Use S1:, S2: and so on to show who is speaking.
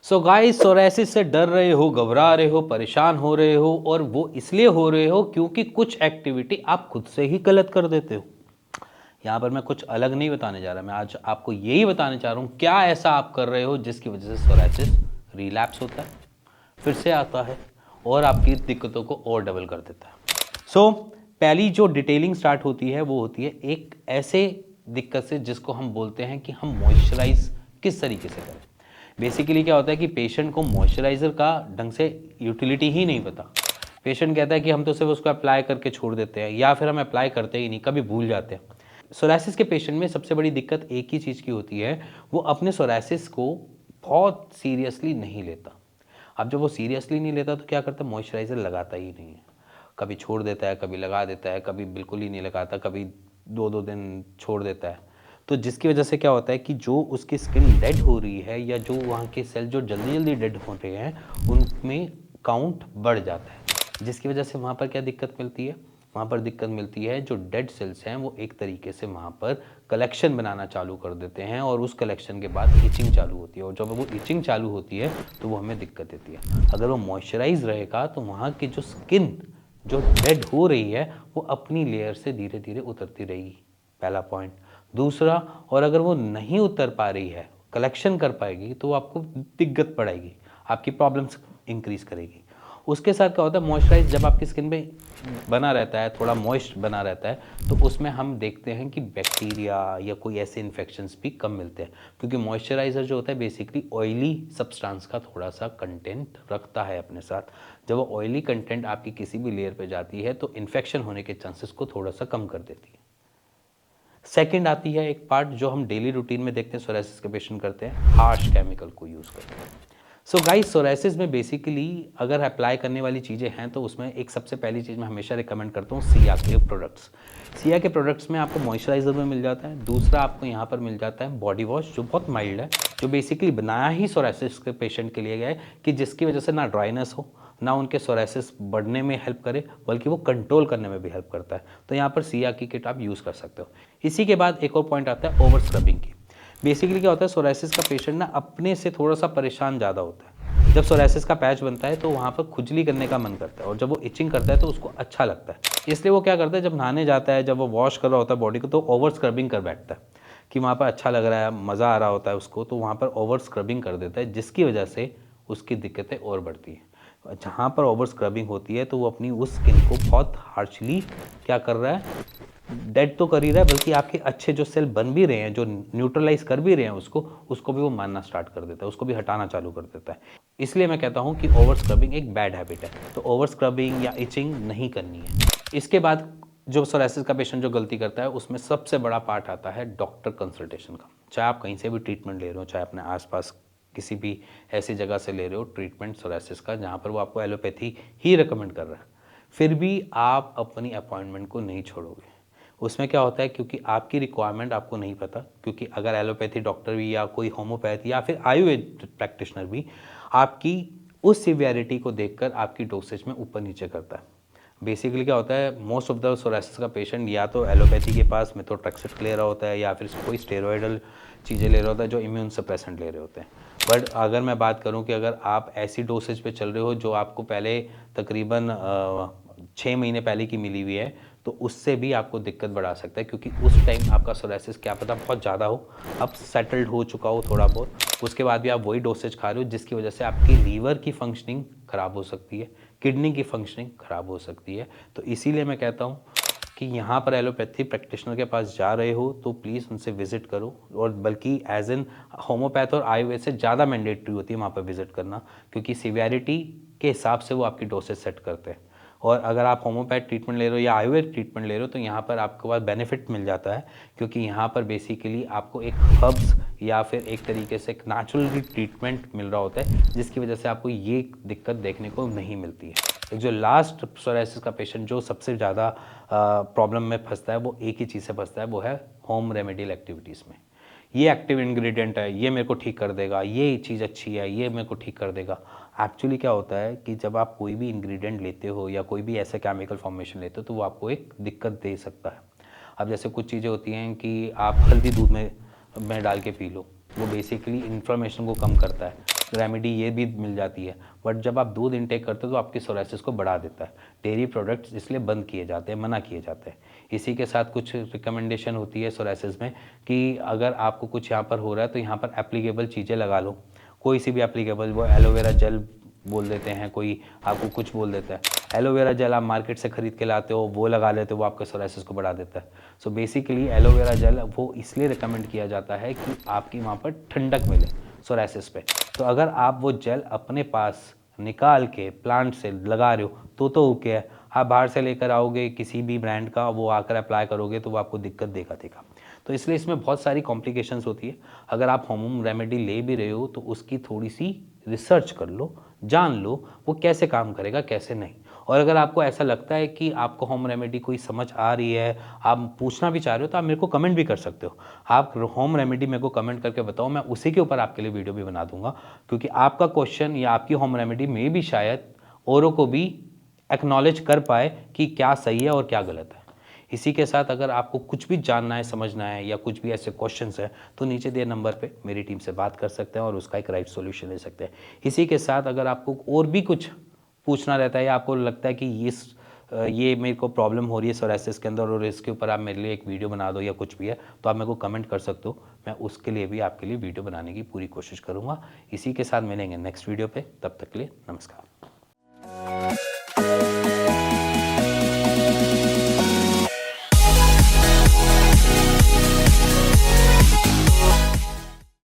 S1: So guys, psoriasis से डर रहे हो, घबरा रहे हो, परेशान हो रहे हो, और वो इसलिए हो रहे हो क्योंकि कुछ एक्टिविटी आप खुद से ही गलत कर देते हो। यहाँ पर मैं कुछ अलग नहीं बताने जा रहा, मैं आज आपको यही बताने चाह रहा हूँ क्या ऐसा आप कर रहे हो जिसकी वजह से सोरायसिस रिलैप्स होता है, फिर से आता है और आपकी दिक्कतों को और डबल कर देता है। सो पहली जो डिटेलिंग स्टार्ट होती है वो होती है एक ऐसे दिक्कत से जिसको हम बोलते हैं कि हम मॉइस्चराइज किस तरीके से करें। बेसिकली क्या होता है कि पेशेंट को मॉइस्चराइज़र का ढंग से यूटिलिटी ही नहीं पता। पेशेंट कहता है कि हम तो सिर्फ उसको अप्लाई करके छोड़ देते हैं, या फिर हम अप्लाई करते ही नहीं, कभी भूल जाते हैं। सोरायसिस के पेशेंट में सबसे बड़ी दिक्कत एक ही चीज़ की होती है, वो अपने सोरायसिस को बहुत सीरियसली नहीं लेता। अब जब वो सीरियसली नहीं लेता तो क्या करता है, मॉइस्चराइज़र लगाता ही नहीं है। कभी छोड़ देता है, कभी लगा देता है, कभी बिल्कुल ही नहीं लगाता, कभी 2-2 दिन छोड़ देता है। तो जिसकी वजह से क्या होता है कि जो उसकी स्किन डेड हो रही है, या जो वहाँ के सेल जो जल्दी-जल्दी डेड हो रहे हैं, उनमें काउंट बढ़ जाता है। जिसकी वजह से वहाँ पर क्या दिक्कत मिलती है? वहाँ पर दिक्कत मिलती है जो डेड सेल्स हैं वो एक तरीके से वहाँ पर कलेक्शन बनाना चालू कर देते हैं, और उस कलेक्शन के बाद इचिंग चालू होती है, और जब वो इचिंग चालू होती है तो वो हमें दिक्कत देती है। अगर वो मॉइस्चराइज रहेगा तो वहाँ की जो स्किन जो डेड हो रही है वो अपनी लेयर से धीरे धीरे उतरती रहेगी, पहला पॉइंट। दूसरा, और अगर वो नहीं उतर पा रही है, कलेक्शन कर पाएगी, तो वो आपको दिक्कत पड़ेगी, आपकी प्रॉब्लम्स इंक्रीज करेगी। उसके साथ क्या होता है, मॉइस्चराइज जब आपकी स्किन पे बना रहता है, थोड़ा मॉइस्ट बना रहता है, तो उसमें हम देखते हैं कि बैक्टीरिया या कोई ऐसे इन्फेक्शंस भी कम मिलते हैं, क्योंकि मॉइस्चराइज़र जो होता है बेसिकली ऑयली सब्सटेंस का थोड़ा सा कंटेंट रखता है अपने साथ। जब वो ऑयली कंटेंट आपकी किसी भी लेयर पे जाती है तो इन्फेक्शन होने के चांसेस को थोड़ा सा कम कर देती है। सेकंड आती है एक पार्ट जो हम डेली रूटीन में देखते हैं, सोरायसिस के पेशेंट करते हैं, हार्श केमिकल को यूज़ करते हैं। सो गाइस, सोरायसिस में बेसिकली अगर अप्लाई करने वाली चीज़ें हैं तो उसमें एक सबसे पहली चीज़ मैं हमेशा रिकमेंड करता हूँ सिया के प्रोडक्ट्स। सिया के प्रोडक्ट्स में आपको मॉइस्चराइज़र में मिल जाता है, दूसरा आपको यहाँ पर मिल जाता है बॉडी वॉश जो बहुत माइल्ड है, जो बेसिकली बनाया ही सोरायसिस के पेशेंट के लिए गया है कि जिसकी वजह से ना ड्राइनेस हो, ना उनके सोरायसिस बढ़ने में हेल्प करे, बल्कि वो कंट्रोल करने में भी हेल्प करता है। तो यहाँ पर सिया की किट आप यूज़ कर सकते हो। इसी के बाद एक और पॉइंट आता है ओवर स्क्रबिंग की। बेसिकली क्या होता है, सोरायसिस का पेशेंट ना अपने से थोड़ा सा परेशान ज़्यादा होता है। जब सोरायसिस का पैच बनता है तो वहाँ पर खुजली करने का मन करता है, और जब वो इचिंग करता है तो उसको अच्छा लगता है। इसलिए वो क्या करता है, जब नहाने जाता है, जब वो वॉश कर रहा होता है बॉडी को, तो ओवर स्क्रबिंग कर बैठता है कि वहाँ पर अच्छा लग रहा है, मज़ा आ रहा होता है उसको, तो वहाँ पर ओवर स्क्रबिंग कर देता है, जिसकी वजह से उसकी दिक्कतें और बढ़ती हैं। जहाँ पर ओवर स्क्रबिंग होती है तो वो अपनी उस स्किन को बहुत हार्शली क्या कर रहा है, डेड तो कर ही रहा है, बल्कि आपके अच्छे जो सेल बन भी रहे हैं, जो न्यूट्रलाइज कर भी रहे हैं उसको भी वो मानना स्टार्ट कर देता है, उसको भी हटाना चालू कर देता है। इसलिए मैं कहता हूँ कि ओवर स्क्रबिंग एक बैड हैबिट है, तो ओवर स्क्रबिंग या इचिंग नहीं करनी है। इसके बाद जो सोरायसिस का पेशेंट जो गलती करता है उसमें सबसे बड़ा पार्ट आता है डॉक्टर कंसल्टेशन का। चाहे आप कहीं से भी ट्रीटमेंट ले रहे हो, चाहे अपने आसपास किसी भी ऐसी जगह से ले रहे हो ट्रीटमेंट सोरायसिस का जहाँ पर वो आपको एलोपैथी ही रिकमेंड कर रहा है, फिर भी आप अपनी अपॉइंटमेंट को नहीं छोड़ोगे। उसमें क्या होता है, क्योंकि आपकी रिक्वायरमेंट आपको नहीं पता, क्योंकि अगर एलोपैथी डॉक्टर भी या कोई होम्योपैथी या फिर आयुर्वेद प्रैक्टिशनर भी आपकी उस सिवियरिटी को देखकर आपकी डोसेज में ऊपर नीचे करता है। बेसिकली क्या होता है, मोस्ट ऑफ द सोरायसिस का पेशेंट या तो एलोपैथी के पास मेथोट्रेक्सेट ले रहा होता है, या फिर कोई स्टेरॉयडल चीज़ें ले रहा होता है, जो इम्यून सप्रेसेंट ले रहे होते हैं। बट अगर मैं बात करूं कि अगर आप ऐसी डोसेज पे चल रहे हो जो आपको पहले तकरीबन 6 महीने पहले की मिली हुई है, तो उससे भी आपको दिक्कत बढ़ा सकता है, क्योंकि उस टाइम आपका सोरायसिस क्या पता बहुत ज़्यादा हो, अब सेटल्ड हो चुका हो थोड़ा बहुत, उसके बाद भी आप वही डोसेज खा रहे हो, जिसकी वजह से आपकी लीवर की फंक्शनिंग ख़राब हो सकती है, किडनी की फंक्शनिंग ख़राब हो सकती है। तो इसीलिए मैं कहता हूँ कि यहाँ पर एलोपैथी प्रैक्टिशनर के पास जा रहे हो तो प्लीज़ उनसे विज़िट करो, और बल्कि एज एन होम्योपैथ और आयुर्वेद से ज़्यादा मैंडेटरी होती है वहाँ पर विज़िट करना, क्योंकि सीवियरिटी के हिसाब से वो आपकी डोसेज सेट करते हैं। और अगर आप होम्योपैथ ट्रीटमेंट ले रहे हो या आयुर्वेद ट्रीटमेंट ले रहे हो तो यहाँ पर आपके पास बेनिफिट मिल जाता है, क्योंकि यहाँ पर बेसिकली आपको एक हर्ब्स या फिर एक तरीके से एक नेचुरल ट्रीटमेंट मिल रहा होता है, जिसकी वजह से आपको ये दिक्कत देखने को नहीं मिलती है। एक जो लास्ट सोरायसिस का पेशेंट जो सबसे ज़्यादा प्रॉब्लम में फंसता है, वो एक ही चीज़ से फंसता है, वो है होम रेमेडियल एक्टिविटीज़ में। ये एक्टिव इंग्रेडिएंट है, ये मेरे को ठीक कर देगा, ये चीज़ अच्छी है, ये मेरे को ठीक कर देगा। एक्चुअली क्या होता है कि जब आप कोई भी इंग्रेडिएंट लेते हो या कोई भी ऐसा केमिकल फॉर्मेशन लेते हो तो वो आपको एक दिक्कत दे सकता है। अब जैसे कुछ चीज़ें होती हैं कि आप हल्दी दूध में डाल के पी लो, वो बेसिकली इन्फ्लेमेशन को कम करता है, रेमेडी ये भी मिल जाती है, बट जब आप दूध इनटेक करते हो तो आपकी सोरासिस को बढ़ा देता है। डेयरी प्रोडक्ट्स इसलिए बंद किए जाते हैं, मना किए जाते हैं। इसी के साथ कुछ रिकमेंडेशन होती है सोरासिस में कि अगर आपको कुछ यहाँ पर हो रहा है तो यहाँ पर एप्लीकेबल चीज़ें लगा लो, कोई सी भी एप्लीकेबल, वो एलोवेरा जेल बोल देते हैं, कोई आपको कुछ बोल देता है। एलोवेरा जेल आप मार्केट से ख़रीद के लाते हो, वो लगा लेते हो, वो आपके सोरासिस को बढ़ा देता है। सो बेसिकली एलोवेरा जेल वो इसलिए रिकमेंड किया जाता है कि आपकी वहाँ पर ठंडक मिले सोरासिस पे। तो अगर आप वो जेल अपने पास निकाल के प्लांट से लगा रहे हो तो ओके है। आप बाहर से लेकर आओगे किसी भी ब्रांड का, वो आकर अप्लाई करोगे तो वो आपको दिक्कत देगा। तो इसलिए इसमें बहुत सारी कॉम्प्लिकेशंस होती है। अगर आप होम रेमेडी ले भी रहे हो तो उसकी थोड़ी सी रिसर्च कर लो, जान लो वो कैसे काम करेगा कैसे नहीं। और अगर आपको ऐसा लगता है कि आपको होम रेमेडी कोई समझ आ रही है, आप पूछना भी चाह रहे हो, तो आप मेरे को कमेंट भी कर सकते हो। आप होम रेमेडी मेरे को कमेंट करके बताओ, मैं उसी के ऊपर आपके लिए वीडियो भी बना दूंगा, क्योंकि आपका क्वेश्चन या आपकी होम रेमेडी में भी शायद औरों को भी एक्नॉलेज कर पाए कि क्या सही है और क्या गलत है। इसी के साथ अगर आपको कुछ भी जानना है, समझना है, या कुछ भी ऐसे क्वेश्चंस हैं तो नीचे दिए नंबर पे मेरी टीम से बात कर सकते हैं और उसका एक राइट सॉल्यूशन ले सकते हैं। इसी के साथ अगर आपको और भी कुछ पूछना रहता है या आपको लगता है कि ये मेरे को प्रॉब्लम हो रही है सोरासिस के अंदर और इसके ऊपर आप मेरे लिए एक वीडियो बना दो या कुछ भी है, तो आप मेरे को कमेंट कर सकते हो। मैं उसके लिए भी आपके लिए वीडियो बनाने की पूरी कोशिश करूँगा। इसी के साथ मिलेंगे नेक्स्ट वीडियो पे, तब तक के लिए नमस्कार।